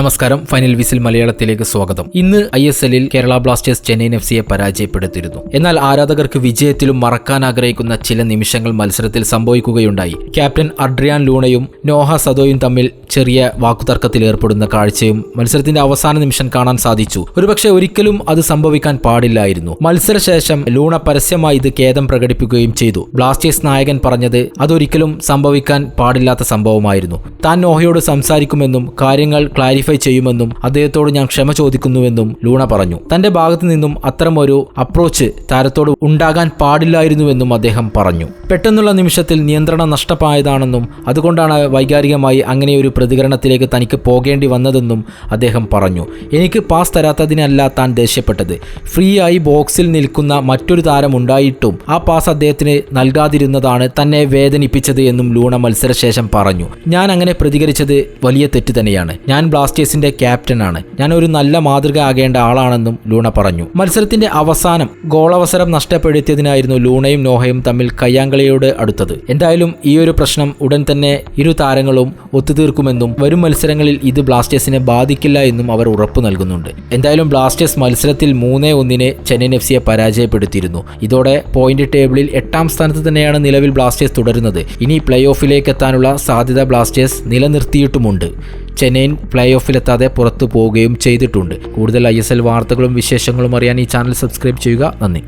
നമസ്കാരം, final whistle മലയാളത്തിലേക്ക് സ്വാഗതം. ഇന്ന് ISLൽ കേരള ബ്ലാസ്റ്റേഴ്സ് ചെന്നൈയിൻ FCയെ പരാജയപ്പെടുത്തിയിരുന്നു. എന്നാൽ ആരാധകർക്ക് വിജയത്തിലും മറക്കാൻ ആഗ്രഹിക്കുന്ന ചില നിമിഷങ്ങൾ മത്സരത്തിൽ സംഭവിക്കുകയുണ്ടായി. ക്യാപ്റ്റൻ അഡ്രിയാൻ ലൂണയും നോഹ സദോയും തമ്മിൽ ചെറിയ വാക്കുതർക്കത്തിൽ ഏർപ്പെടുന്ന കാഴ്ചയും മത്സരത്തിന്റെ അവസാന നിമിഷം കാണാൻ സാധിച്ചു. ഒരുപക്ഷെ ഒരിക്കലും അത് സംഭവിക്കാൻ പാടില്ലായിരുന്നു. മത്സരശേഷം ലൂണ പരസ്യമായി ഇത് ഖേദം പ്രകടിപ്പിക്കുകയും ചെയ്തു. ബ്ലാസ്റ്റേഴ്സ് നായകൻ പറഞ്ഞത് അതൊരിക്കലും സംഭവിക്കാൻ പാടില്ലാത്ത സംഭവമായിരുന്നു. താൻ നോഹയോട് സംസാരിക്കുമെന്നും കാര്യങ്ങൾ ക്ലാരിഫൈ ചെയ്യുമെന്നും അദ്ദേഹത്തോട് ഞാൻ ക്ഷമ ചോദിക്കുന്നുവെന്നും ലൂണ പറഞ്ഞു. തന്റെ ഭാഗത്തു നിന്നും അത്തരമൊരു അപ്രോച്ച് താരത്തോട് ഉണ്ടാകാൻ പാടില്ലായിരുന്നുവെന്നും അദ്ദേഹം പറഞ്ഞു. പെട്ടെന്നുള്ള നിമിഷത്തിൽ നിയന്ത്രണം നഷ്ടമായതാണെന്നും അതുകൊണ്ടാണ് വൈകാരികമായി അങ്ങനെയൊരു പ്രതികരണത്തിലേക്ക് തനിക്ക് പോകേണ്ടി വന്നതെന്നും അദ്ദേഹം പറഞ്ഞു. എനിക്ക് പാസ് തരാത്തതിനല്ല താൻ ദേഷ്യപ്പെട്ടത്. ഫ്രീ ആയി ബോക്സിൽ നിൽക്കുന്ന മറ്റൊരു താരം ഉണ്ടായിട്ടും ആ പാസ് അദ്ദേഹത്തിന് നൽകാതിരുന്നതാണ് തന്നെ വേദനിപ്പിച്ചത് എന്നും ലൂണ മത്സരശേഷം പറഞ്ഞു. ഞാൻ അങ്ങനെ പ്രതികരിച്ചത് വലിയ തെറ്റ് തന്നെയാണ്. ഞാൻ ബ്ലാസ്റ്റേഴ്സിന്റെ ക്യാപ്റ്റനാണ്. ഞാൻ ഒരു നല്ല മാതൃക ആകേണ്ട ആളാണെന്നും ലൂണ പറഞ്ഞു. മത്സരത്തിന്റെ അവസാനം ഗോളവസരം നഷ്ടപ്പെടുത്തിയതിനായിരുന്നു ലൂണയും നോഹയും തമ്മിൽ കയ്യാങ്കളിയോട് അടുത്തത്. എന്തായാലും ഈ ഒരു പ്രശ്നം ഉടൻ തന്നെ ഇരു താരങ്ങളും ഒത്തുതീർക്കുമെന്നും വരും മത്സരങ്ങളിൽ ഇത് ബ്ലാസ്റ്റേഴ്സിനെ ബാധിക്കില്ല എന്നും അവർ ഉറപ്പു നൽകുന്നുണ്ട്. എന്തായാലും ബ്ലാസ്റ്റേഴ്സ് മത്സരത്തിൽ 3-1 ചെന്നൈയിൻ FCയെ പരാജയപ്പെടുത്തിയിരുന്നു. ഇതോടെ പോയിന്റ് ടേബിളിൽ 8ാം സ്ഥാനത്ത് തന്നെയാണ് നിലവിൽ ബ്ലാസ്റ്റേഴ്സ് തുടരുന്നത്. ഇനി പ്ലേ ഓഫിലേക്ക് എത്താനുള്ള സാധ്യത ബ്ലാസ്റ്റേഴ്സ് നിലനിർത്തിയിട്ടുമുണ്ട്. ചെന്നൈയിൻ പ്ലേ ഓഫിലെത്താതെ പുറത്തു പോവുകയും ചെയ്തിട്ടുണ്ട്. കൂടുതൽ ISL വാർത്തകളും വിശേഷങ്ങളും അറിയാൻ ഈ ചാനൽ സബ്സ്ക്രൈബ് ചെയ്യുക. നന്ദി.